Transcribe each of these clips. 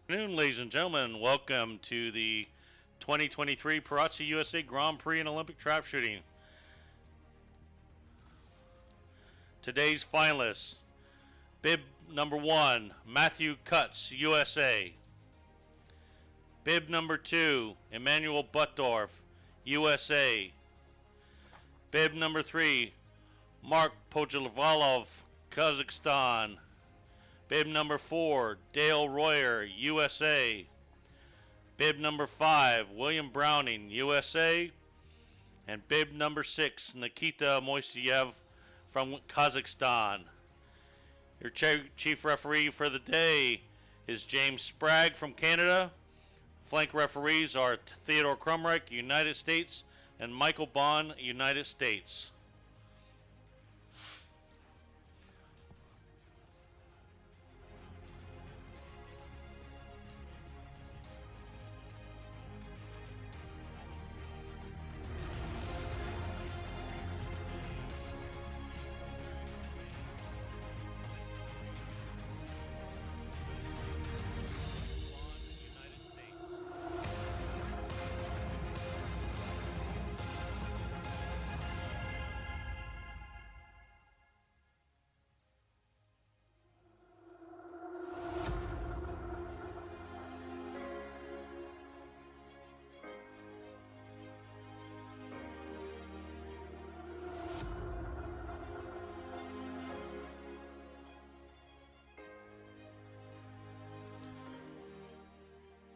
Good afternoon, ladies and gentlemen. Welcome to the 2023 Perazzi USA Grand Prix and Olympic Trap Shooting. Today's finalists: bib number 1, Matthew Cutts, USA. Bib number 2, Emmanuel Buttdorf, USA. Bib number 3, Mark Pojavalov, Kazakhstan. Bib number 4, Dale Royer, USA. Bib number 5, William Browning, USA. And bib number 6, Nikita Moiseyev from Kazakhstan. Your chief referee for the day is James Sprague from Canada. Flank referees are Theodore Crumreich, United States, and Michael Bond, United States.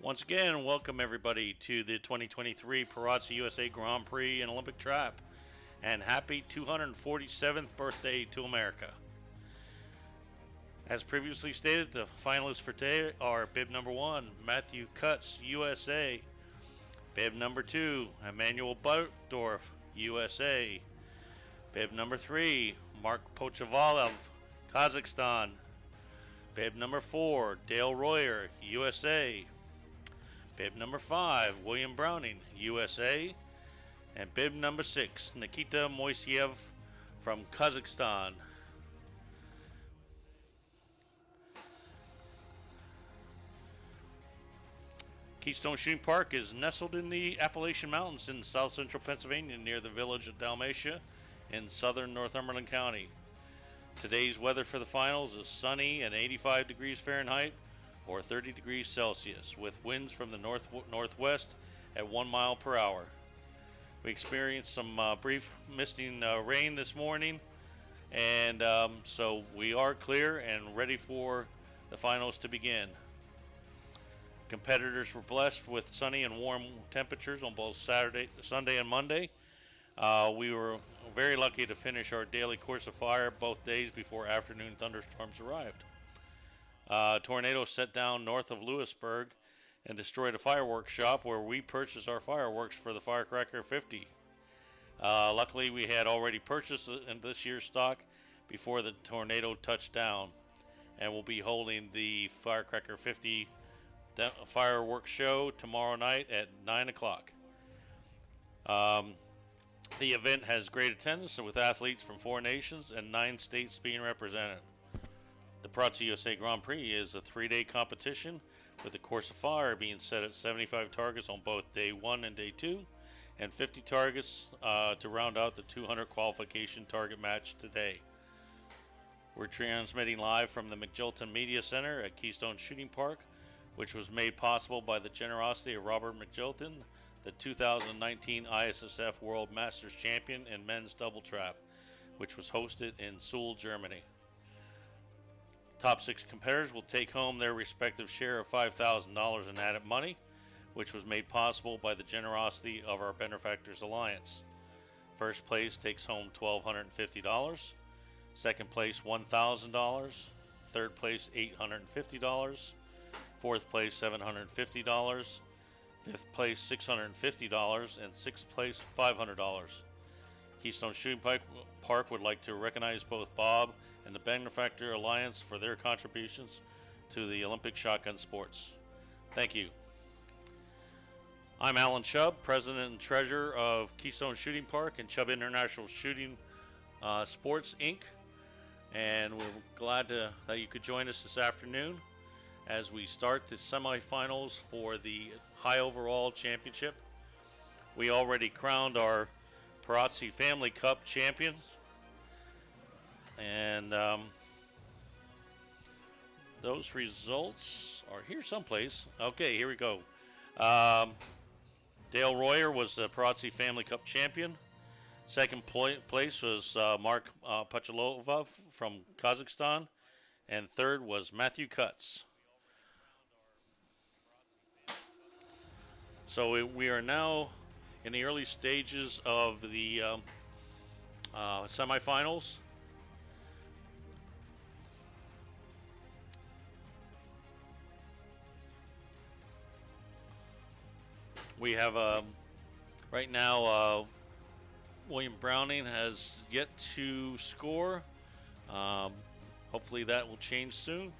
Once again, welcome everybody to the 2023 Perazzi USA Grand Prix and Olympic Trap, and happy 247th birthday to America. As previously stated, the finalists for today are bib number 1, Matthew Cutts, USA. Bib number 2, Emmanuel Buttdorf, USA. Bib number 3, Mark Pochavalov, Kazakhstan. Bib number 4, Dale Royer, USA. Bib number 5, William Browning, USA. And bib number 6, Nikita Moiseyev from Kazakhstan. Keystone Shooting Park is nestled in the Appalachian Mountains in south central Pennsylvania near the village of Dalmatia in southern Northumberland County. Today's weather for the finals is sunny and 85 degrees Fahrenheit or 30 degrees Celsius, with winds from the northwest at 1 mile per hour. We experienced some brief misting rain this morning, and so we are clear and ready for the finals to begin. Competitors were blessed with sunny and warm temperatures on both Sunday and Monday. We were very lucky to finish our daily course of fire both days before afternoon thunderstorms arrived. Tornado set down north of Lewisburg and destroyed a fireworks shop where we purchased our fireworks for the Firecracker 50. Luckily, we had already purchased in this year's stock before the tornado touched down, and we'll be holding the Firecracker 50 fireworks show tomorrow night at 9 o'clock. The event has great attendance with athletes from 4 nations and 9 states being represented. The Perazzi USA Grand Prix is a 3-day competition with a course of fire being set at 75 targets on both day 1 and day 2, and 50 targets to round out the 200 qualification target match today. We're transmitting live from the McJilton Media Center at Keystone Shooting Park, which was made possible by the generosity of Robert McJilton, the 2019 ISSF World Masters Champion in men's double trap, which was hosted in Seoul, Germany. Top 6 competitors will take home their respective share of $5,000 in added money, which was made possible by the generosity of our Benefactors Alliance. First place takes home $1,250, second place $1,000, third place $850, fourth place $750, fifth place $650, and sixth place $500. Keystone Shooting Park would like to recognize both Bob and the Benefactor Alliance for their contributions to the Olympic shotgun sports. Thank you. I'm Alan Chubb, President and Treasurer of Keystone Shooting Park and Chubb International Shooting Sports, Inc. And we're glad that you could join us this afternoon as we start the semifinals for the high overall championship. We already crowned our Perazzi Family Cup champions, and those results are here someplace. Okay, here we go. Um, Dale Royer was the Perazzi Family Cup champion. Second place was Mark Pachalovov from Kazakhstan. And third was Matthew Cutts. So we are now in the early stages of the semifinals. We have right now William Browning has yet to score. Hopefully that will change soon.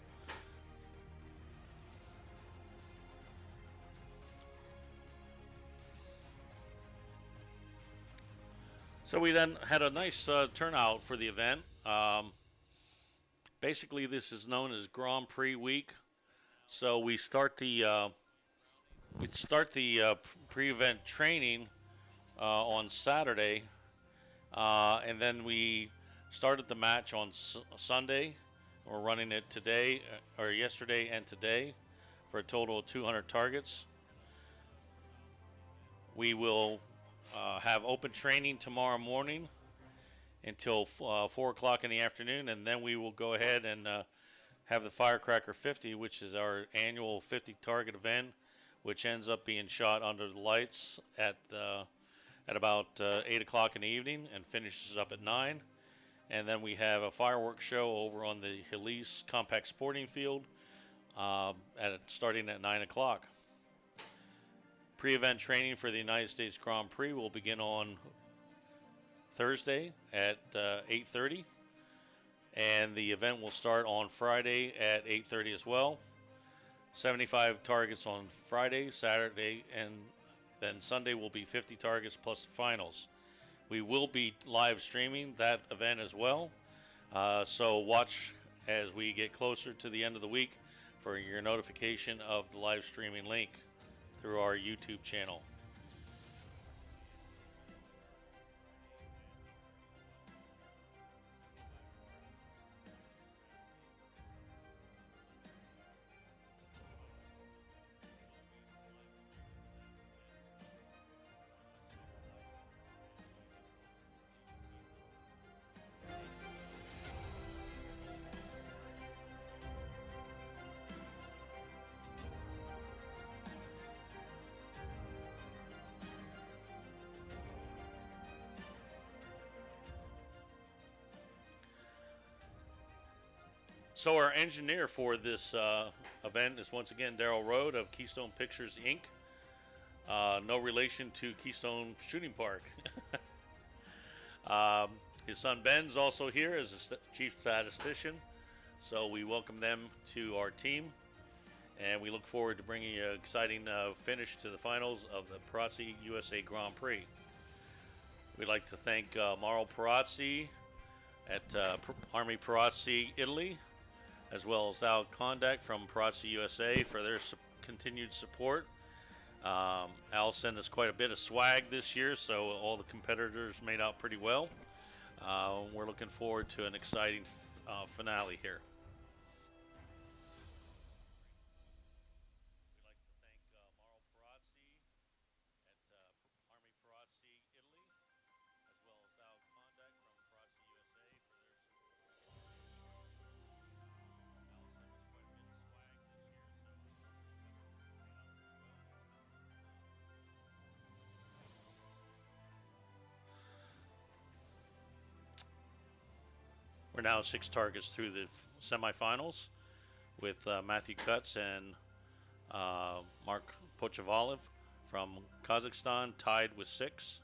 So we then had a nice turnout for the event. Basically, this is known as Grand Prix week. So we start the pre-event training on Saturday, and then we started the match on Sunday. We're running it today, or yesterday and today, for a total of 200 targets. We will have open training tomorrow morning until 4 o'clock in the afternoon, and then we will go ahead and have the Firecracker 50, which is our annual 50 target event, which ends up being shot under the lights at about 8 o'clock in the evening and finishes up at 9. And then we have a fireworks show over on the Helise Compact Sporting Field starting at 9 o'clock. Pre-event training for the United States Grand Prix will begin on Thursday at 8:30, and the event will start on Friday at 8:30 as well. 75 targets on Friday, Saturday, and then Sunday will be 50 targets plus the finals. We will be live streaming that event as well, so watch as we get closer to the end of the week for your notification of the live streaming link through our YouTube channel. So our engineer for this event is once again Daryl Rode of Keystone Pictures Inc. No relation to Keystone Shooting Park. His son Ben's also here as a chief statistician. So we welcome them to our team, and we look forward to bringing you an exciting finish to the finals of the Perazzi USA Grand Prix. We'd like to thank Mauro Perazzi at Army Perazzi, Italy, as well as Al Kondak from Perazzi USA for their continued support. Al sent us quite a bit of swag this year, so all the competitors made out pretty well. We're looking forward to an exciting finale here. We're now 6 targets through the semifinals with Matthew Cutts and Mark Pochavalov from Kazakhstan tied with 6.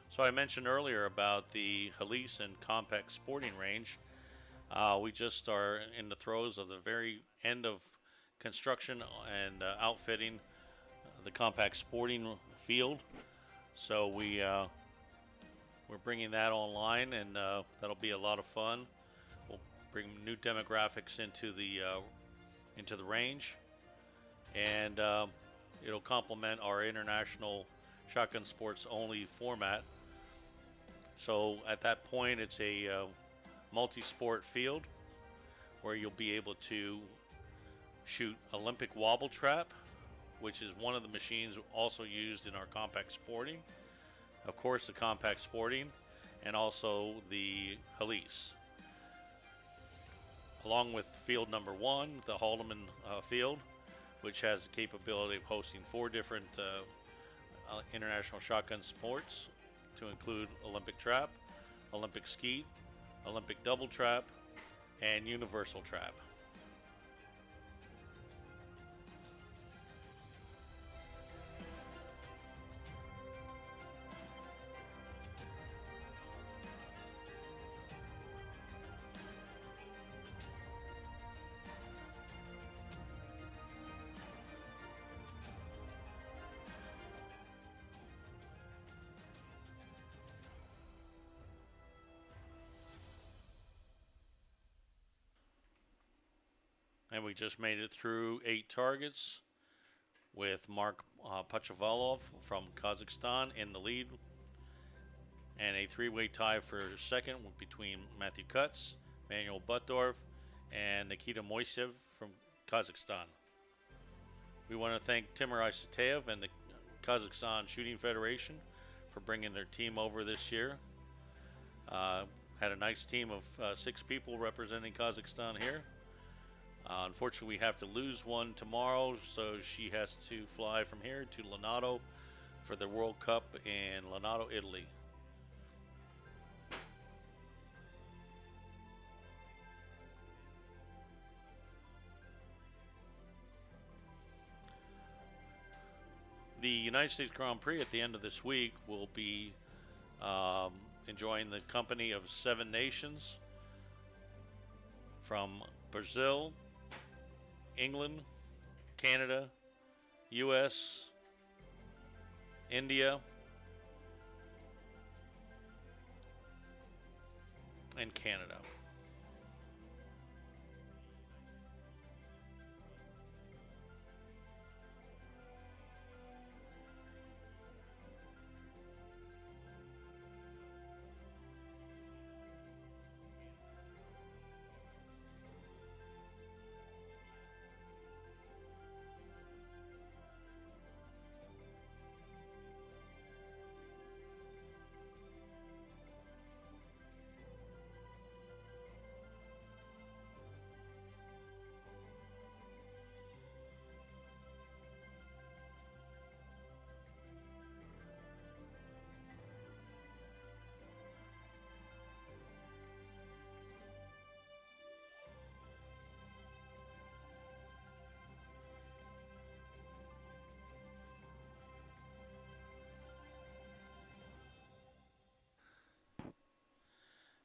So I mentioned earlier about the Helise and Compact Sporting Range. We just are in the throes of the very end of construction and outfitting the Compact Sporting Field. So we're bringing that online, and that'll be a lot of fun. We'll bring new demographics into the range, and it'll complement our international shotgun sports only format. So at that point, it's a multi-sport field where you'll be able to shoot Olympic wobble trap, which is one of the machines also used in our compact sporting. Of course, the compact sporting, and also the Helise. Along with field number 1, the Haldeman field, which has the capability of hosting 4 different international shotgun sports, to include Olympic trap, Olympic skeet, Olympic double trap, and universal trap. And we just made it through 8 targets with Mark Pachavalov from Kazakhstan in the lead, and a 3-way tie for second between Matthew Kutz, Manuel Butdorf, and Nikita Moisev from Kazakhstan. We want to thank Timur Isateev and the Kazakhstan Shooting Federation for bringing their team over this year. Had a nice team of 6 people representing Kazakhstan here. Unfortunately, we have to lose one tomorrow, so she has to fly from here to Lonato for the World Cup in Lonato, Italy. The United States Grand Prix at the end of this week will be enjoying the company of 7 nations from Brazil, England, Canada, US, India, and Canada.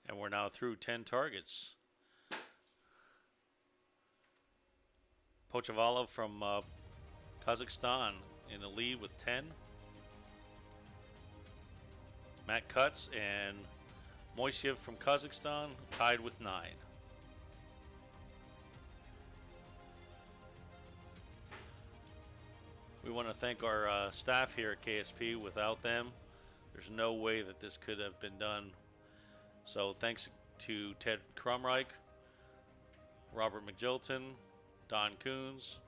And we're now through 10 targets. Pochavalov from Kazakhstan in the lead with 10. Matt Kutz and Moisev from Kazakhstan tied with 9. We want to thank our staff here at KSP. Without them, there's no way that this could have been done. So thanks to Ted Crumreich, Robert McGilton, Don Coons,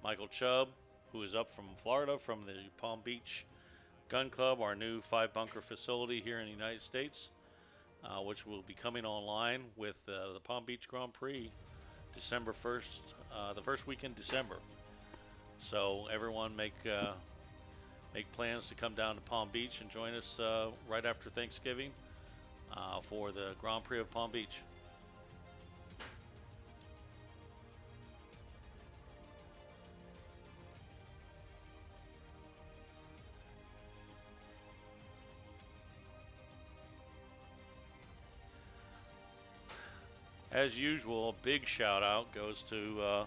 Michael Chubb, who is up from Florida from the Palm Beach Gun Club, our new 5-bunker facility here in the United States, which will be coming online with the Palm Beach Grand Prix December 1st, the first week in December. So everyone make plans to come down to Palm Beach and join us right after Thanksgiving for the Grand Prix of Palm Beach. As usual, a big shout out goes to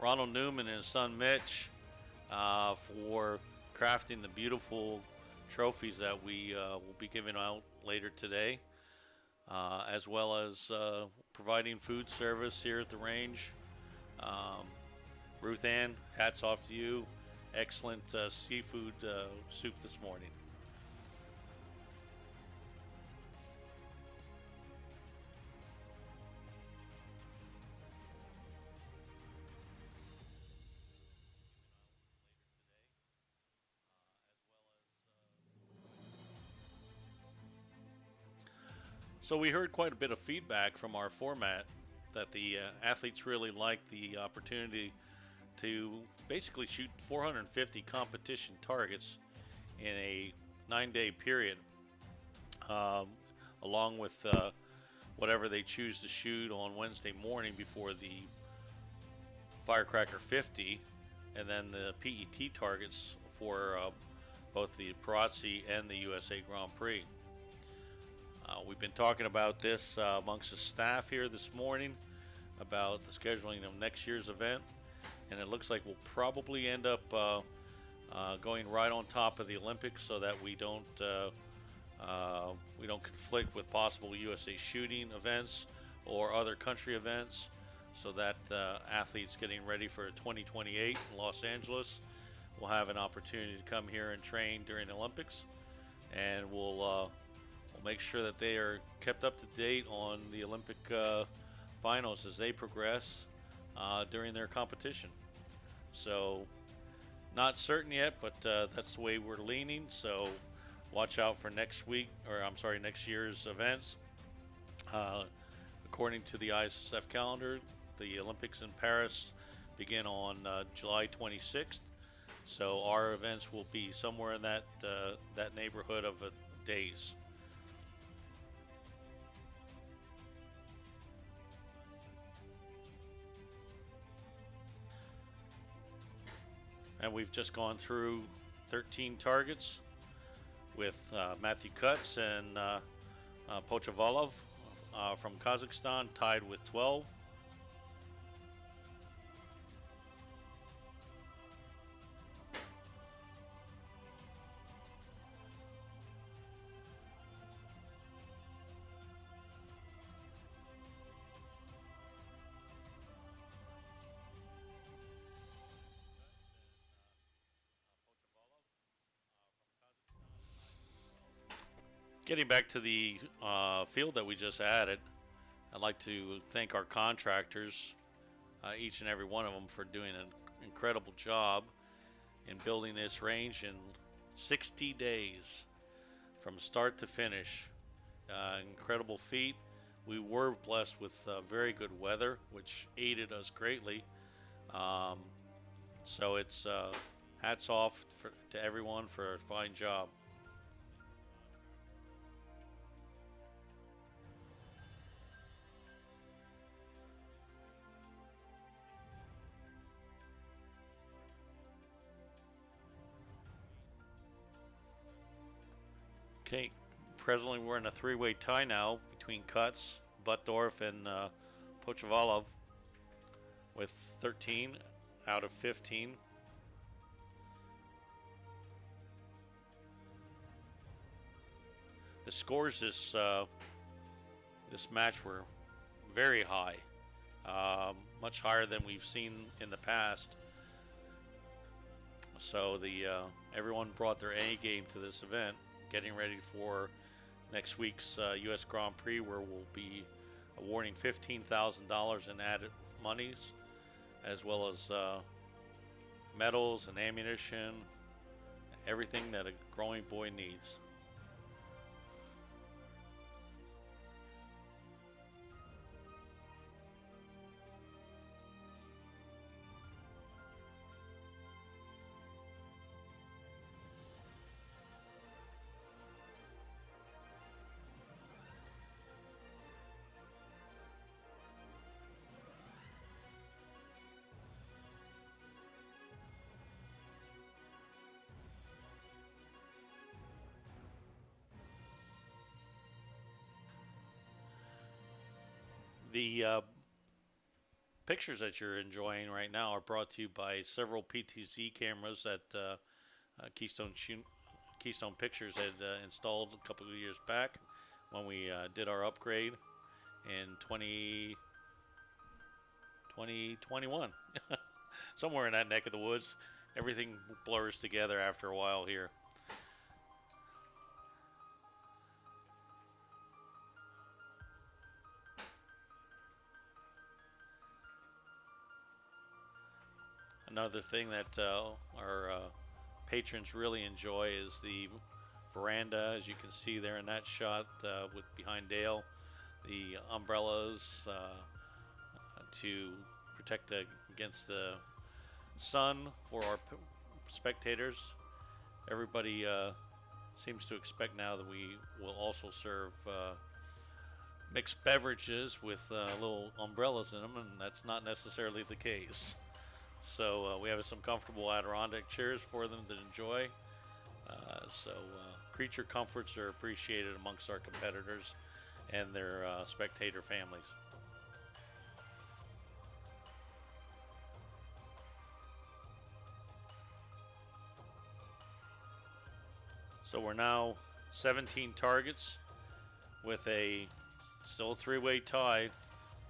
Ronald Newman and his son Mitch for crafting the beautiful trophies that we will be giving out later today, as well as providing food service here at the range. Um, Ruth Ann, hats off to you. Excellent seafood soup this morning. So we heard quite a bit of feedback from our format that the athletes really liked the opportunity to basically shoot 450 competition targets in a 9-day period, um, along with whatever they choose to shoot on Wednesday morning before the Firecracker 50, and then the PET targets for both the Perazzi and the USA Grand Prix. We've been talking about this amongst the staff here this morning about the scheduling of next year's event, and it looks like we'll probably end up going right on top of the Olympics so that we don't conflict with possible USA shooting events or other country events, so that athletes getting ready for 2028 in Los Angeles will have an opportunity to come here and train during the Olympics, and we'll make sure that they are kept up to date on the Olympic finals as they progress during their competition. So, not certain yet, but that's the way we're leaning. So, watch out for next week, or I'm sorry, next year's events. According to the ISSF calendar, the Olympics in Paris begin on July 26th. So our events will be somewhere in that neighborhood of days. And we've just gone through 13 targets with Matthew Kutz and Pochavalov from Kazakhstan tied with 12. Getting back to the field that we just added, I'd like to thank our contractors, each and every one of them, for doing an incredible job in building this range in 60 days from start to finish. Incredible feat. We were blessed with very good weather, which aided us greatly. Um, so it's hats off to everyone for a fine job. Okay, presently we're in a three-way tie now between Kutz, Buttdorf, and Pochavalov with 13 out of 15. The scores this match were very high, much higher than we've seen in the past. So the everyone brought their A game to this event, getting ready for next week's U.S. Grand Prix, where we'll be awarding $15,000 in added monies, as well as medals and ammunition, everything that a growing boy needs. The pictures that you're enjoying right now are brought to you by several PTZ cameras at Keystone Pictures had installed a couple of years back when we did our upgrade in 2021. Somewhere in that neck of the woods. Everything blurs together after a while here. Another thing that our patrons really enjoy is the veranda, as you can see there in that shot with behind Dale, the umbrellas to protect against the sun for our spectators. Everybody seems to expect now that we will also serve mixed beverages with little umbrellas in them, and that's not necessarily the case. So we have some comfortable Adirondack chairs for them to enjoy. So creature comforts are appreciated amongst our competitors and their spectator families. So we're now 17 targets with a still three-way tie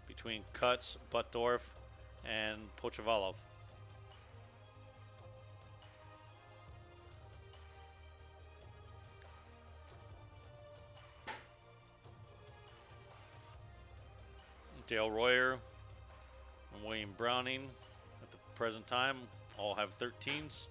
between Kutz, Buttdorf, and Pochavalov. Dale Royer and William Browning at the present time all have 13s.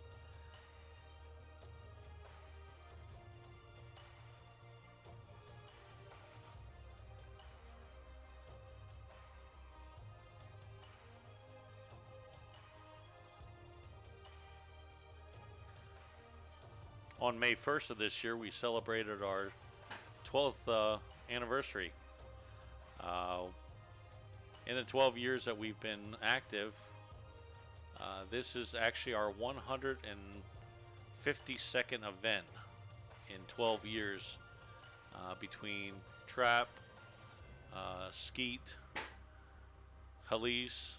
On May 1st of this year, we celebrated our 12th anniversary. In the 12 years that we've been active, this is actually our 152nd event in 12 years between trap, skeet, Halise.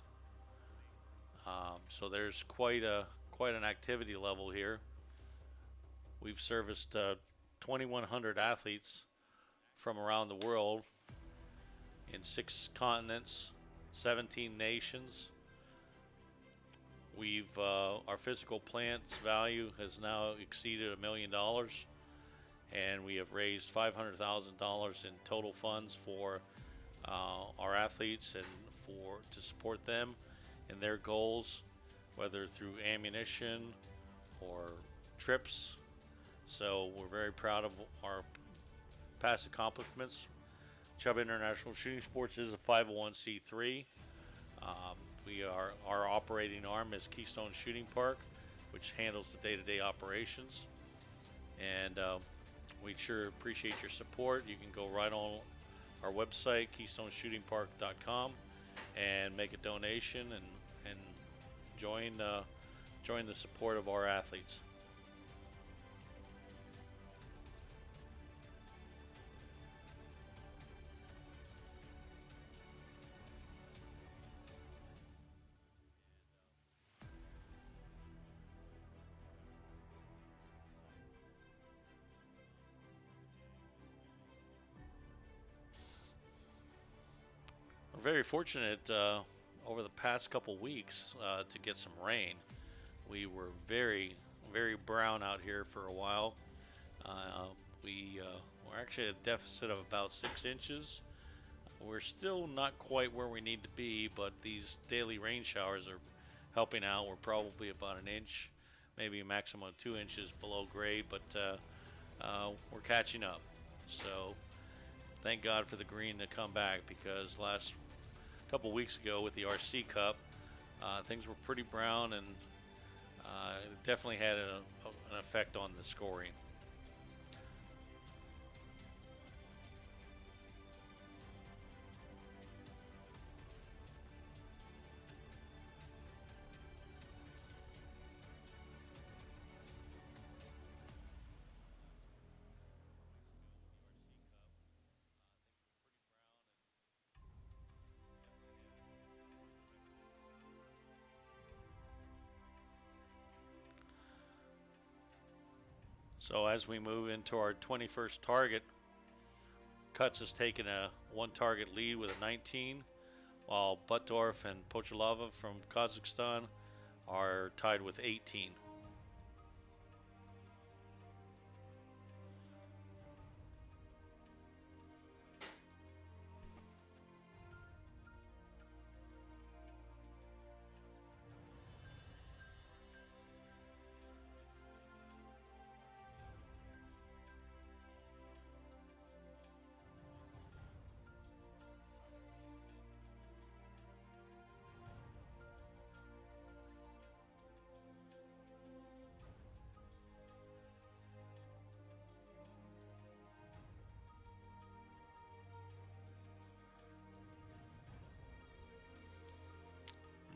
So there's quite an activity level here. We've serviced 2,100 athletes from around the world in 6 continents, 17 nations. We've our physical plant's value has now exceeded $1 million, and we have raised $500,000 in total funds for our athletes and to support them in their goals, whether through ammunition or trips. So we're very proud of our past accomplishments. Chubb International Shooting Sports is a 501c3. Our operating arm is Keystone Shooting Park, which handles the day-to-day operations. And we sure appreciate your support. You can go right on our website, KeystoneShootingPark.com, and make a donation and join the support of our athletes. We're very fortunate over the past couple weeks to get some rain. We were very, very brown out here for a while. We're actually at a deficit of about 6 inches. We're still not quite where we need to be, but these daily rain showers are helping out. We're probably about an inch, maybe a maximum of 2 inches below grade, but we're catching up. So thank God for the green to come back, because last couple weeks ago with the RC Cup, things were pretty brown, and it definitely had an effect on the scoring. So as we move into our 21st target, Cuts has taken a 1-target lead with a 19, while Butdorf and Pochalava from Kazakhstan are tied with 18.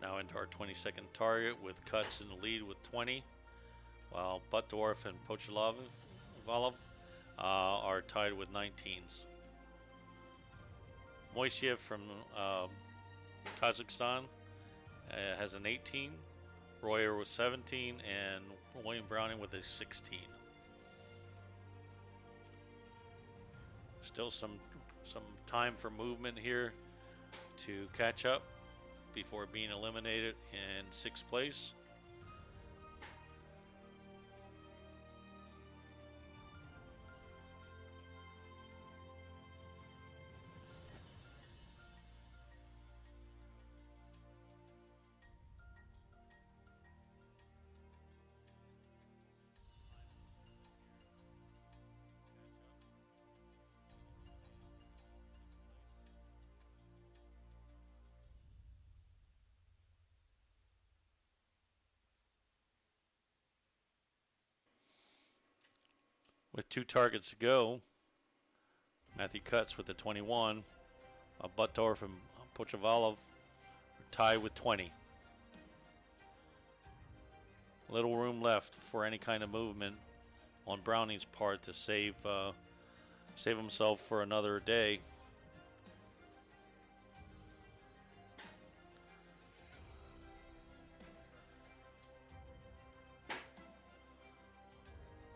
Now into our 22nd target with Cuts in the lead with 20, while Butdorf and Pochalava are tied with 19s. Moiseev from Kazakhstan has an 18, Royer with 17, and William Browning with a 16. Still some time for movement here to catch up before being eliminated in 6th place. With 2 targets to go, Matthew Cuts with the 21, Butdorf and Pochavalov tied with 20. Little room left for any kind of movement on Browning's part to save himself for another day.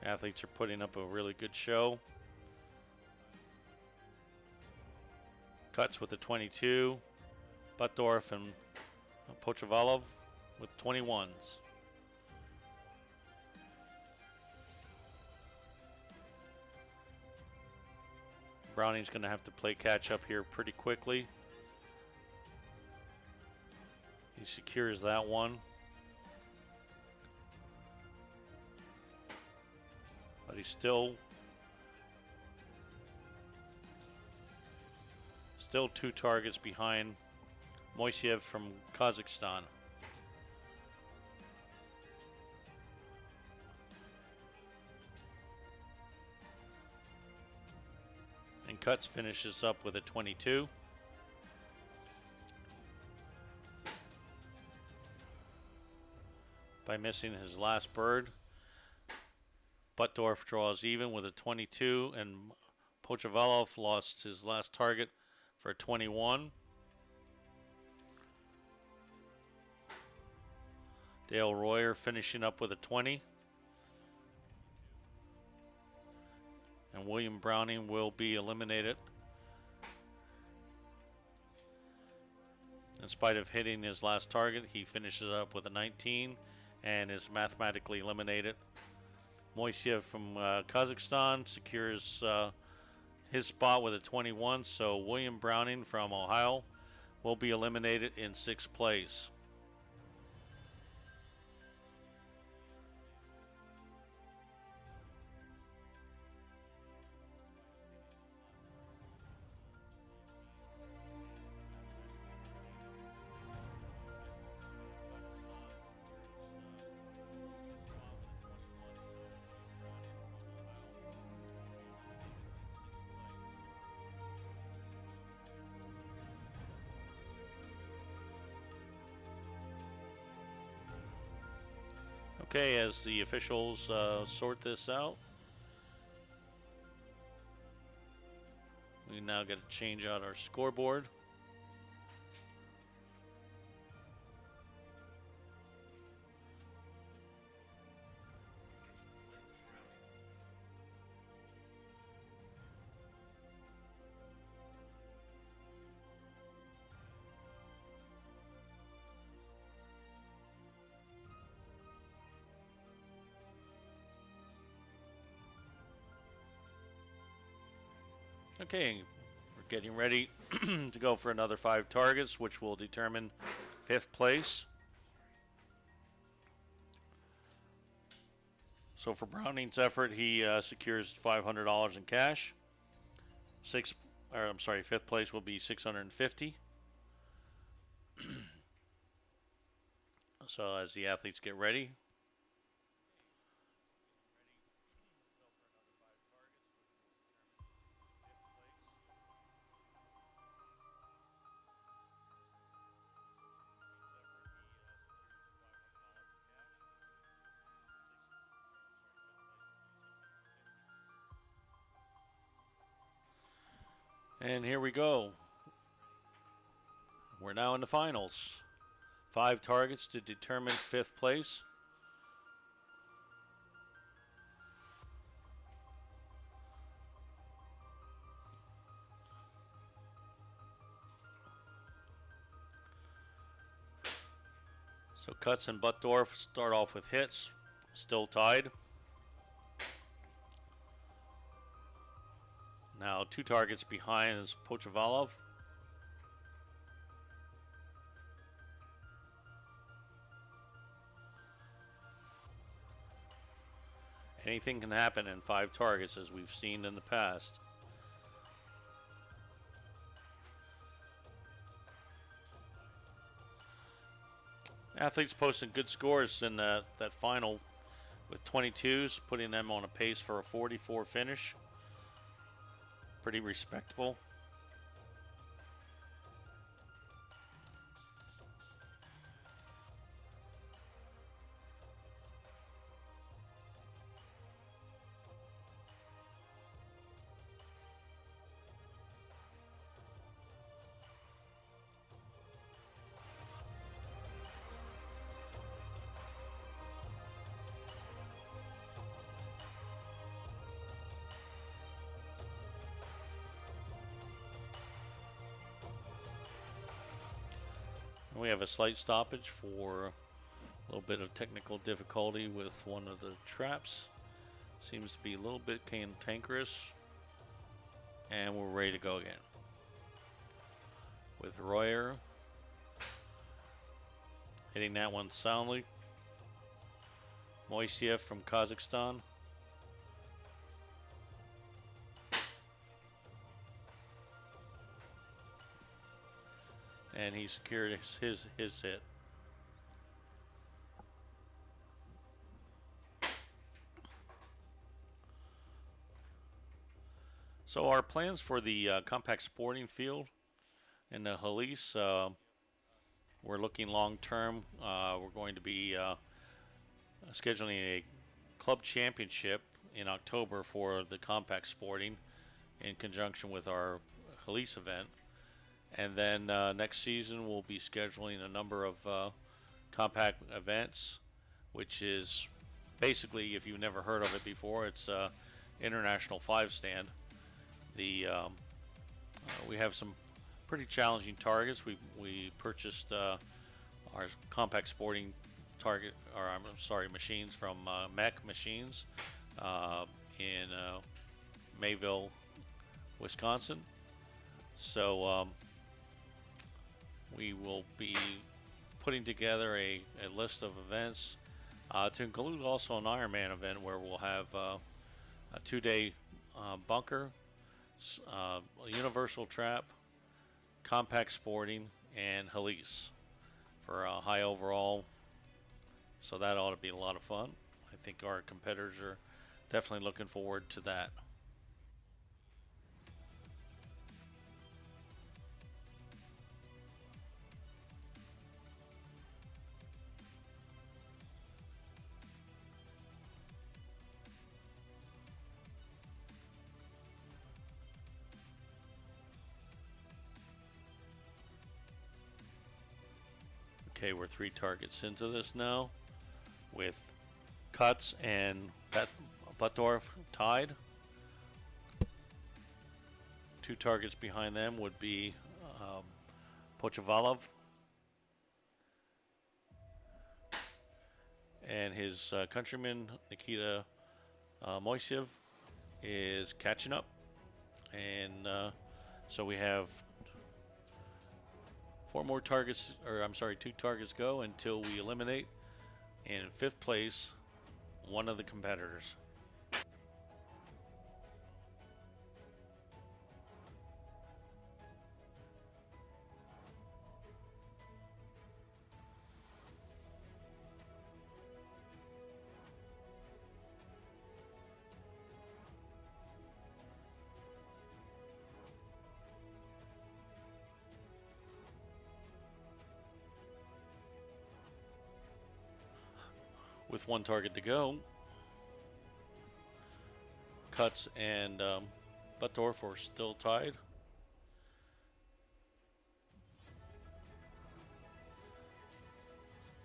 Athletes are putting up a really good show. Cuts with the 22, Butdorf and Pochavalov with 21s. Browning's going to have to play catch up here pretty quickly. He secures that one. But he's still 2 targets behind Moiseev from Kazakhstan. And Cuts finishes up with a 22. By missing his last bird, Butdorf draws even with a 22, and Pochavalov lost his last target for a 21. Dale Royer finishing up with a 20. And William Browning will be eliminated. In spite of hitting his last target, he finishes up with a 19 and is mathematically eliminated. Moiseev from Kazakhstan secures his spot with a 21, so William Browning from Ohio will be eliminated in 6th place. Okay, as the officials sort this out, we now got to change out our scoreboard. Okay, we're getting ready to go for another 5 targets, which will determine 5th place. So for Browning's effort, he secures $500 in cash. 5th place will be $650. So as the athletes get ready. And here we go. We're now in the finals. 5 targets to determine 5th place. So Cuts and Buttdorf start off with hits, still tied. Now 2 targets behind is Pochavalov. Anything can happen in 5 targets, as we've seen in the past. Athletes posting good scores in that final with 22s, putting them on a pace for a 44 finish. Pretty respectable. We have a slight stoppage for a little bit of technical difficulty with one of the traps. Seems to be a little bit cantankerous. And we're ready to go again. With Royer hitting that one soundly. Moiseev from Kazakhstan. And he secured his hit. So our plans for the compact sporting field in the Halise, we're looking long term. We're going to be scheduling a club championship in October for the compact sporting in conjunction with our Halise event. And then next season we'll be scheduling a number of compact events, which is basically, if you've never heard of it before, it's International 5 stand. We have some pretty challenging targets. We purchased our compact sporting machines from Mech Machines in Mayville, Wisconsin. So we will be putting together a list of events to include also an Ironman event where we'll have a 2-day bunker, a universal trap, compact sporting, and Halise for a high overall. So that ought to be a lot of fun. I think our competitors are definitely looking forward to that. Okay, we're 3 targets into this now, with Cuts and Buttdorf tied. 2 targets behind them would be Pochavalov and his countryman Nikita Moiseev is catching up, And so we have four more targets, or I'm sorry, 2 targets go until we eliminate in 5th place one of the competitors. With 1 target to go, Cuts and Buttorf are still tied.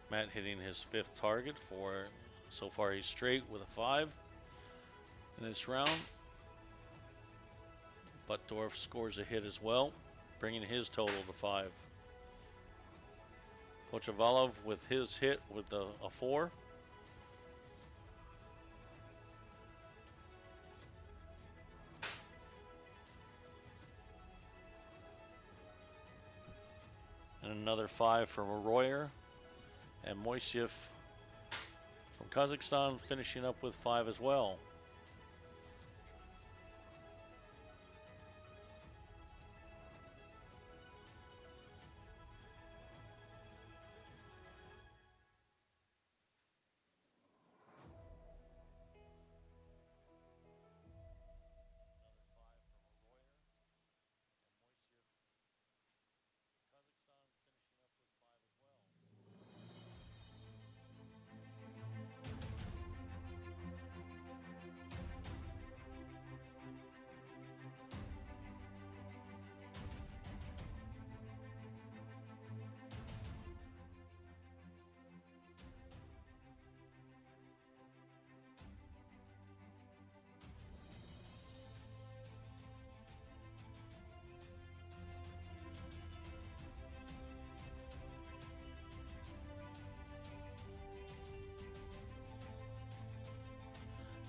Matt hitting his 5th target for, so far he's straight with a 5 in this round. Buttorf scores a hit as well, bringing his total to 5. Pochavalov with his hit with a 4. And another 5 from Royer. And Moiseev from Kazakhstan finishing up with 5 as well.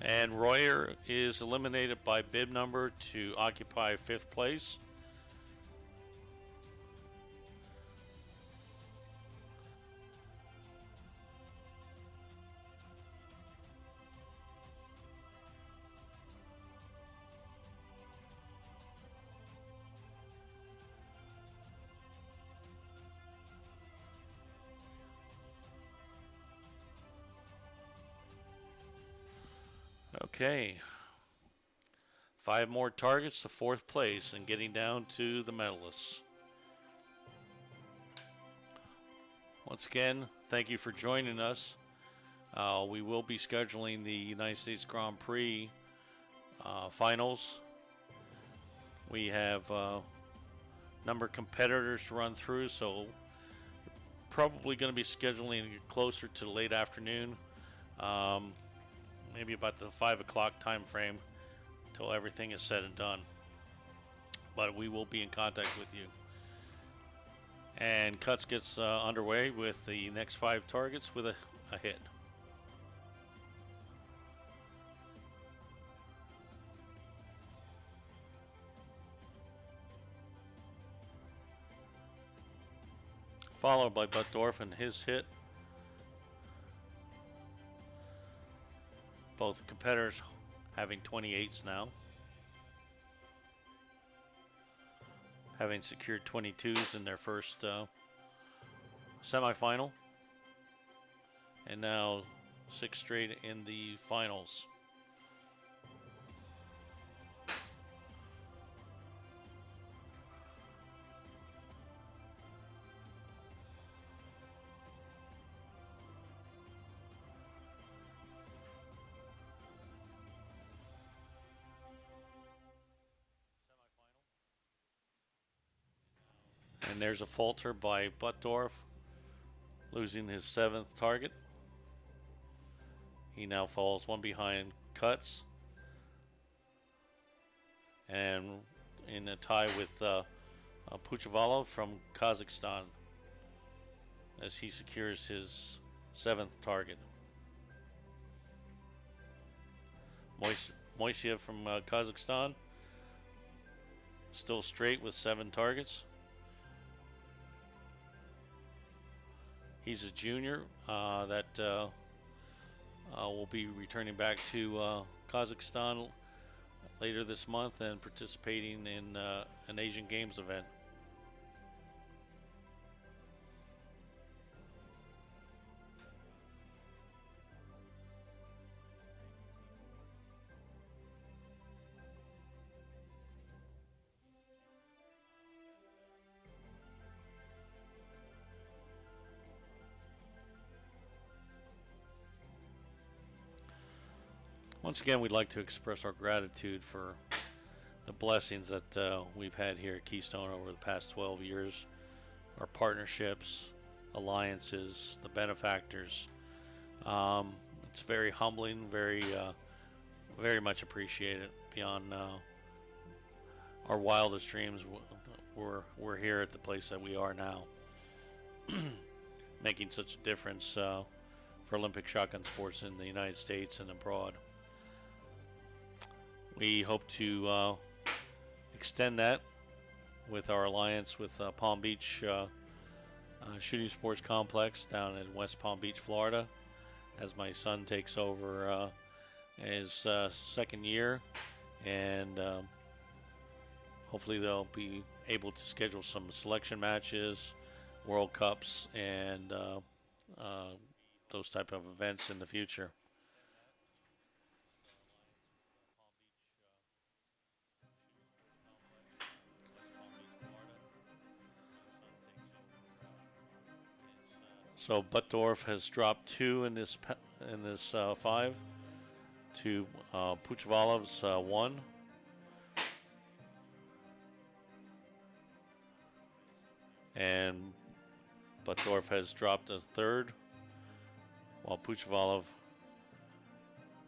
And Royer is eliminated by bib number to occupy 5th place. Okay. 5 more targets to 4th place and getting down to the medalists. Once again, thank you for joining us. We will be scheduling the United States Grand Prix finals. We have a number of competitors to run through, so probably going to be scheduling closer to the late afternoon. Maybe about the 5 o'clock time frame until everything is said and done. But we will be in contact with you. And Cuts gets underway with the next 5 targets with a hit. Followed by Buttorf and his hit. Both competitors having 28s now. Having secured 22s in their first semifinal. And now 6 straight in the finals. And there's a falter by Buttorf, losing his 7th target. He now falls 1 behind Cuts. And in a tie with Puchavalov from Kazakhstan as he secures his 7th target. Moiseev from Kazakhstan still straight with 7 targets. He's a junior that will be returning back to Kazakhstan later this month and participating in an Asian Games event. Once again, we'd like to express our gratitude for the blessings that we've had here at Keystone over the past 12 years. Our partnerships, alliances, the benefactors. It's very humbling, very much appreciated. Beyond our wildest dreams, we're here at the place that we are now, making such a difference for Olympic shotgun sports in the United States and abroad. We hope to extend that with our alliance with Palm Beach Shooting Sports Complex down in West Palm Beach, Florida, as my son takes over his second year, and hopefully they'll be able to schedule some selection matches, World Cups, and those type of events in the future. So Buttdorf has dropped 2 in this 5 to Puchvalov's 1. And Buttdorf has dropped a 3rd, while Puchvalov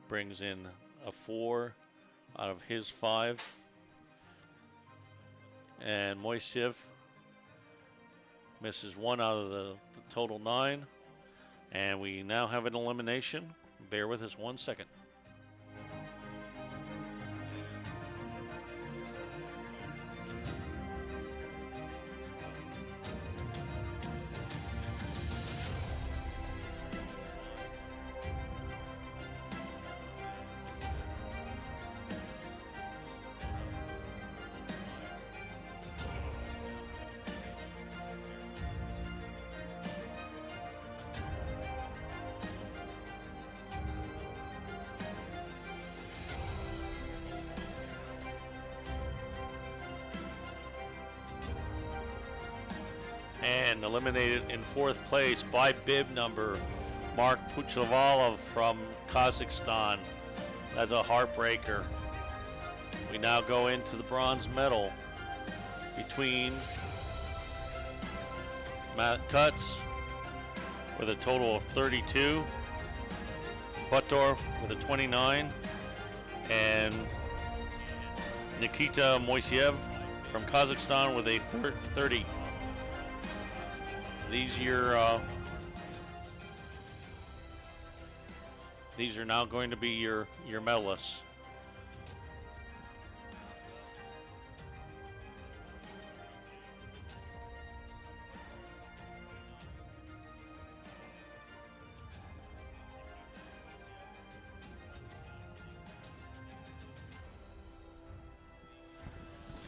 brings in a 4 out of his 5. And Moiseev misses 1 out of the total 9. And we now have an elimination. Bear with us 1 second. And eliminated in 4th place by bib number Mark Puchvalov from Kazakhstan. That's a heartbreaker. We now go into the bronze medal between Matt Cutts with a total of 32, Buttdorf with a 29, and Nikita Moiseev from Kazakhstan with a 30. These are now going to be your medalists.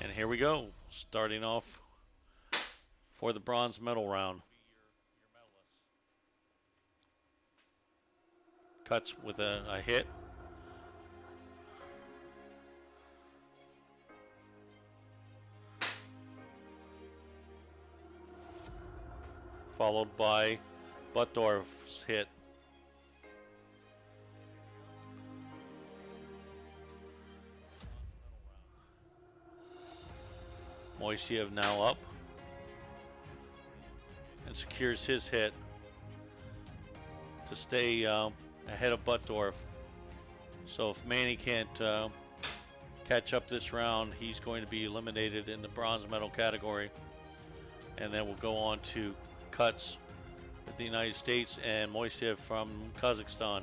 And here we go, starting off for the bronze medal round. Cuts with a hit. Followed by Buttdorf's hit. Moiseev now up and secures his hit to stay ahead of Buttdorf. So if Manny can't catch up this round, he's going to be eliminated in the bronze medal category. And then we'll go on to Cutts with the United States and Moiseev from Kazakhstan.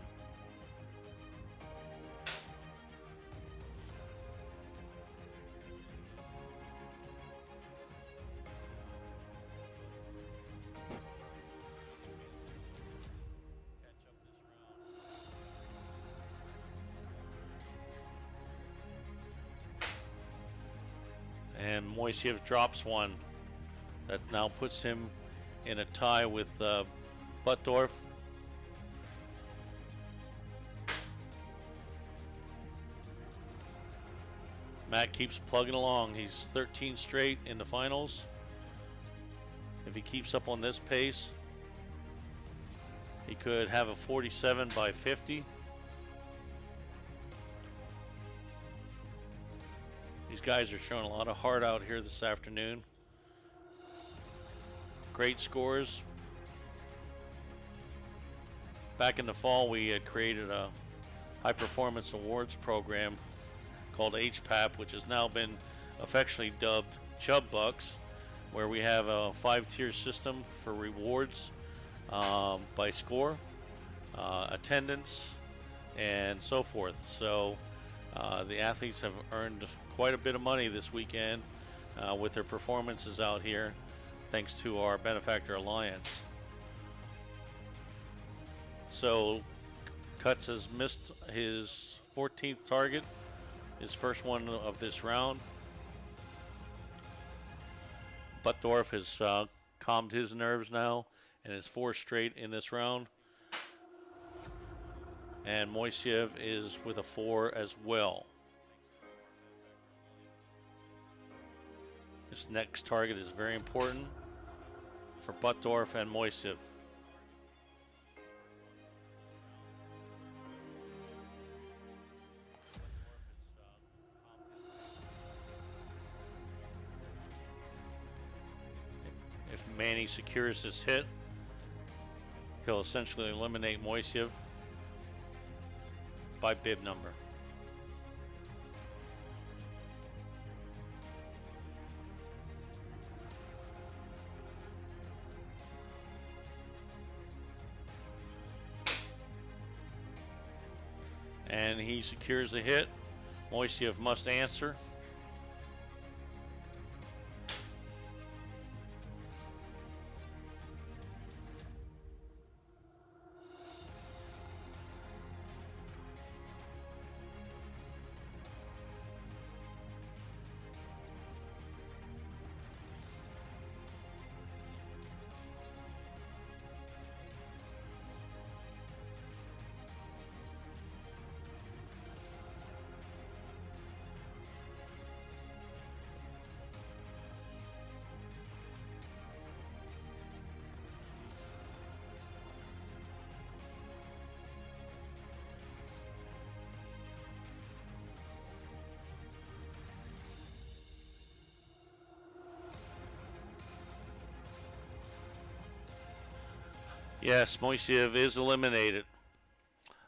And Moiseev drops one. That now puts him in a tie with Buttdorf. Matt keeps plugging along. He's 13 straight in the finals. If he keeps up on this pace, he could have a 47 by 50. These guys are showing a lot of heart out here this afternoon. Great scores. Back in the fall, we had created a high performance awards program called HPAP, which has now been affectionately dubbed Chub Bucks, where we have a 5-tier system for rewards by score, attendance, and so forth. So the athletes have earned quite a bit of money this weekend with their performances out here, thanks to our Benefactor Alliance. So Cutts has missed his 14th target, his first one of this round. Buttdorf has calmed his nerves now and is 4 straight in this round. And Moiseev is with a 4 as well. This next target is very important for Buttdorf and Moiseev. If Manny secures this hit, he'll essentially eliminate Moiseev by bib number. And he secures the hit. Moiseev must answer. Yes, Moiseev is eliminated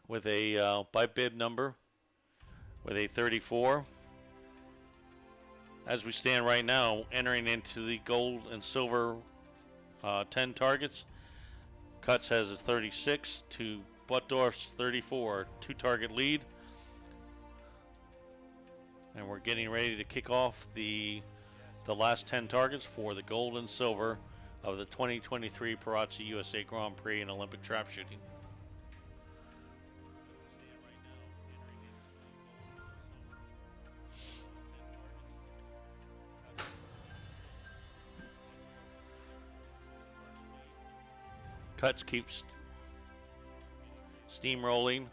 with a by bib number with a 34. As we stand right now, entering into the gold and silver 10 targets, Cutts has a 36 to Buttdorf's 34, 2-target lead. And we're getting ready to kick off the last 10 targets for the gold and silver of the 2023 Perazzi USA Grand Prix in Olympic trap shooting. Cutts keeps steamrolling.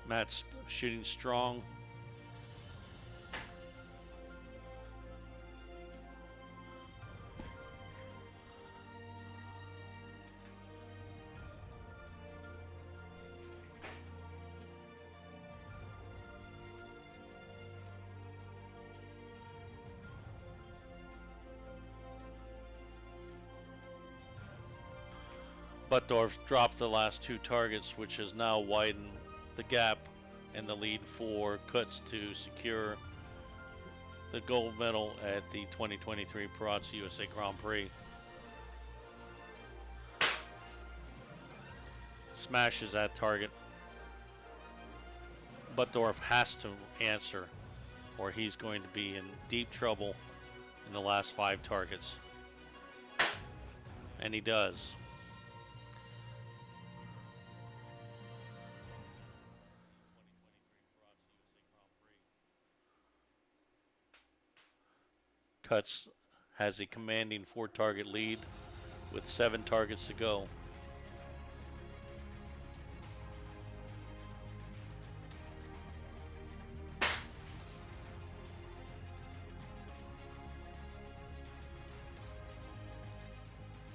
Matt's shooting strong. Buttdorf dropped the last 2 targets, which has now widened the gap and the lead for Cutts to secure the gold medal at the 2023 Perazzi USA Grand Prix. smashes that target, Buttdorf has to answer, or he's going to be in deep trouble in the last 5 targets. And he does. Cuts has a commanding 4-target lead with 7 targets to go.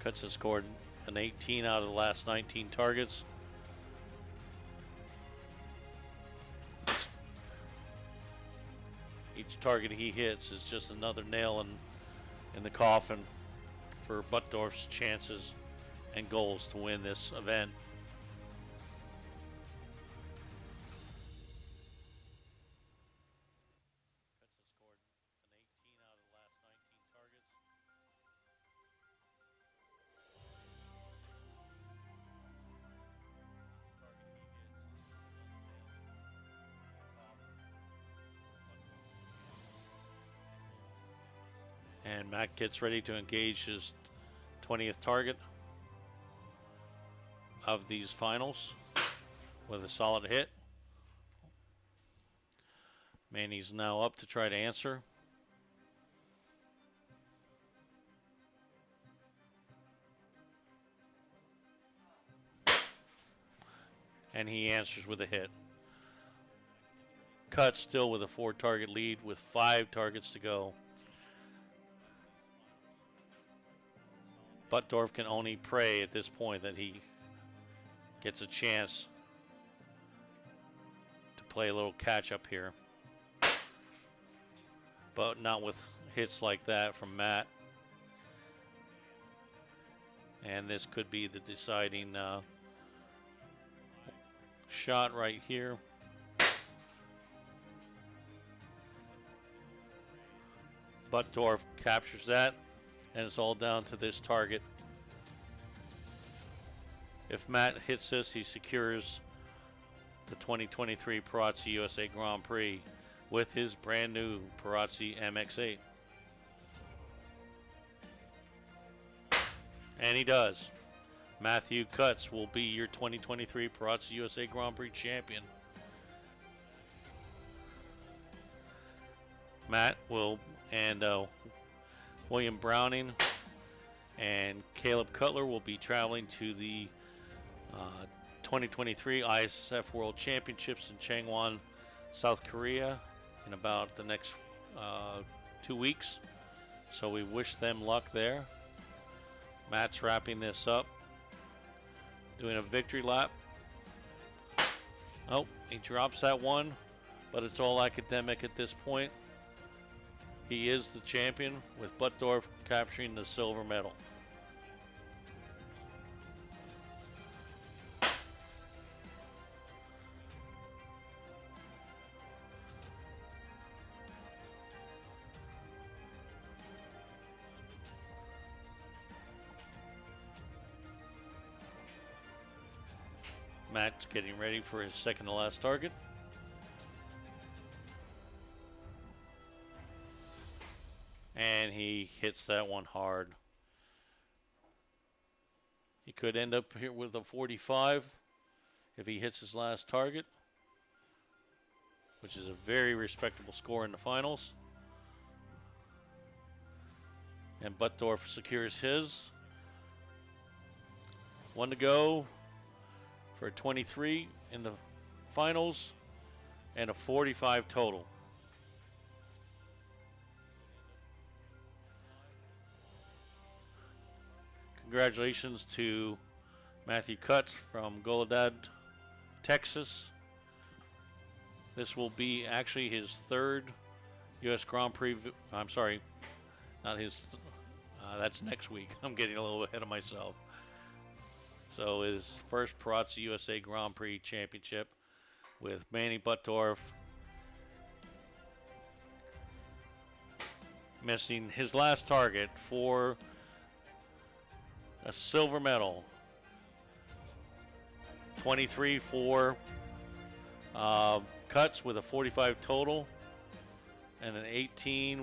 Cuts has scored an 18 out of the last 19 targets. Each target he hits is just another nail in the coffin for Buttdorf's chances and goals to win this event. And Matt gets ready to engage his 20th target of these finals with a solid hit. Manny's now up to try to answer. And he answers with a hit. Cut still with a 4-target lead with 5 targets to go. Buttdorf can only pray at this point that he gets a chance to play a little catch up here. But not with hits like that from Matt. And this could be the deciding shot right here. Buttdorf captures that. And it's all down to this target. If Matt hits this, he secures the 2023 Perazzi USA Grand Prix with his brand new Perazzi MX-8. And he does. Matthew Cutts will be your 2023 Perazzi USA Grand Prix champion. Matt will, and William Browning and Caleb Cutler will be traveling to the 2023 ISSF World Championships in Changwon, South Korea in about the next 2 weeks. So we wish them luck there. Matt's wrapping this up, doing a victory lap. Oh, he drops that one, but it's all academic at this point. He is the champion, with Buttdorf capturing the silver medal. Matt's getting ready for his second to last target. And he hits that one hard. He could end up here with a 45 if he hits his last target, which is a very respectable score in the finals. And Buttdorf secures his. 1 to go for a 23 in the finals and a 45 total. Congratulations to Matthew Cutts from Goledad, Texas. This will be actually his 3rd U.S. Grand Prix. I'm sorry, not his. That's next week. I'm getting a little ahead of myself. So his first Perazzi USA Grand Prix championship with Manny Buttdorf missing his last target for a silver medal. 23 for cuts with a 45 total, and an 18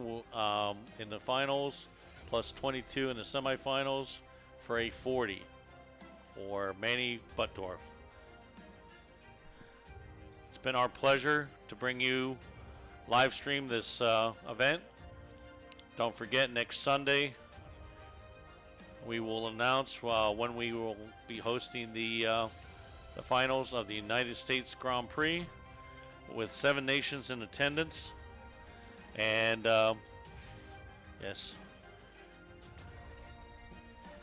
in the finals, plus 22 in the semifinals for a 40 for Manny Buttdorf. It's been our pleasure to bring you live stream this event. Don't forget, next Sunday we will announce when we will be hosting the finals of the United States Grand Prix with 7 nations in attendance. And yes,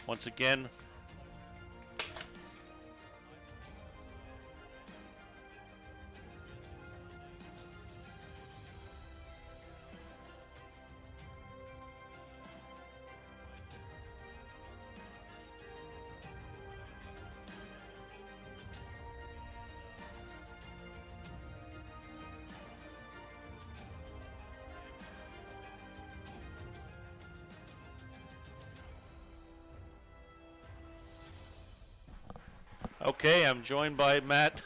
once again, okay, I'm joined by Matt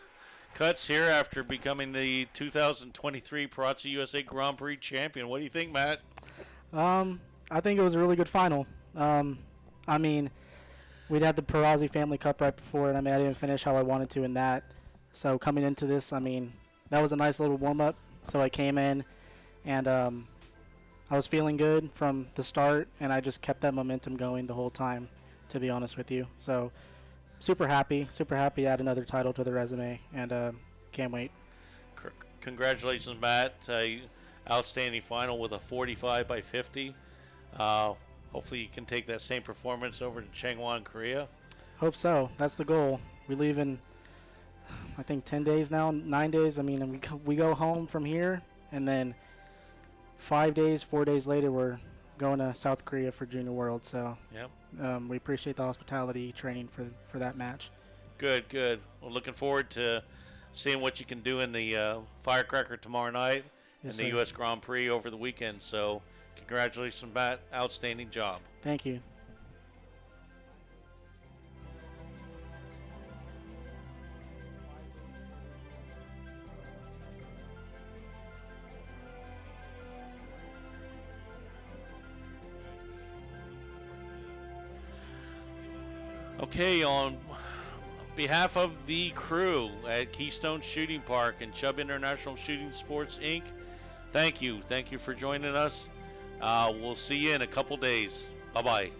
Cutts here after becoming the 2023 Perazzi USA Grand Prix champion. What do you think, Matt? I think it was a really good final. I mean, we'd had the Perazzi Family Cup right before, and I didn't finish how I wanted to in that. So coming into this, I mean, that was a nice little warm-up. So I came in, and I was feeling good from the start, and I just kept that momentum going the whole time, to be honest with you. So super happy to add another title to the resume, and can't wait. Congratulations, Matt. Outstanding final with a 45 by 50. Hopefully you can take that same performance over to Changwon, Korea. Hope so. That's the goal. We leave in, I think, 10 days now, 9 days. I mean, we go home from here, and then 4 days later, we're going to South Korea for Junior World. So yep. We appreciate the hospitality training for that match. Good. Well, looking forward to seeing what you can do in the Firecracker tomorrow night and the U.S. Grand Prix over the weekend. So congratulations, Matt. Outstanding job. Thank you. Okay, on behalf of the crew at Keystone Shooting Park and Chubb International Shooting Sports, Inc., thank you. Thank you for joining us. We'll see you in a couple days. Bye-bye.